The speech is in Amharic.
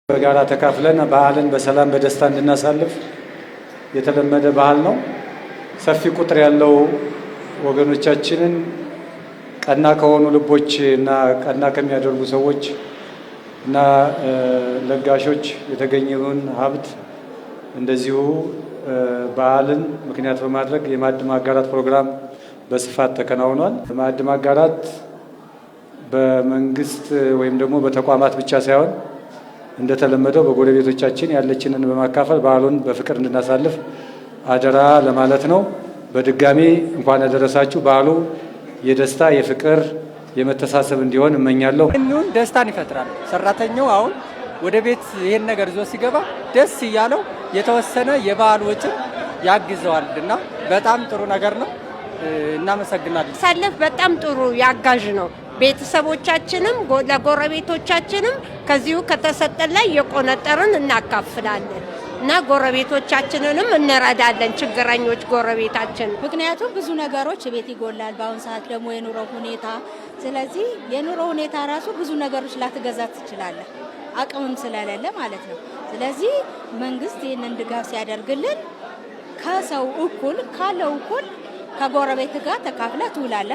በጋራ ተካፍለን በዓልን በሰላም በደስታ እንድናሳልፍ የተለመደ ባህል ነው። ሰፊ ቁጥር ያለው ወገኖቻችንን ቀና ከሆኑ ልቦች እና ቀና ከሚያደርጉ ሰዎች እና ለጋሾች የተገኘውን ሀብት እንደዚሁ በዓልን ምክንያት በማድረግ የማዕድ ማጋራት ፕሮግራም በስፋት ተከናውኗል። ማዕድ ማጋራት በመንግስት ወይም ደግሞ በተቋማት ብቻ ሳይሆን እንደተለመደው በጎረቤቶቻችን ያለችንን በማካፈል በዓሉን በፍቅር እንድናሳልፍ አደራ ለማለት ነው። በድጋሚ እንኳን አደረሳችሁ። በዓሉ የደስታ የፍቅር የመተሳሰብ እንዲሆን እመኛለሁ። እንኑን ደስታን ይፈጥራል። ሰራተኛው አሁን ወደ ቤት ይሄን ነገር ይዞ ሲገባ ደስ እያለው የተወሰነ የበዓል ወጪ ያግዘዋል እና በጣም ጥሩ ነገር ነው። እናመሰግናለን። ሳለፍ በጣም ጥሩ ያጋዥ ነው። ቤተሰቦቻችንም ለጎረቤቶቻችንም ከዚሁ ከተሰጠን ላይ የቆነጠርን እናካፍላለን እና ጎረቤቶቻችንንም እንረዳለን፣ ችግረኞች ጎረቤታችን። ምክንያቱም ብዙ ነገሮች ቤት ይጎላል በአሁን ሰዓት ደግሞ የኑሮ ሁኔታ። ስለዚህ የኑሮ ሁኔታ ራሱ ብዙ ነገሮች ላትገዛ ትችላለህ፣ አቅምም ስለሌለ ማለት ነው። ስለዚህ መንግስት ይህንን ድጋፍ ሲያደርግልን ከሰው እኩል ካለው እኩል ከጎረቤት ጋር ተካፍለ ትውላለ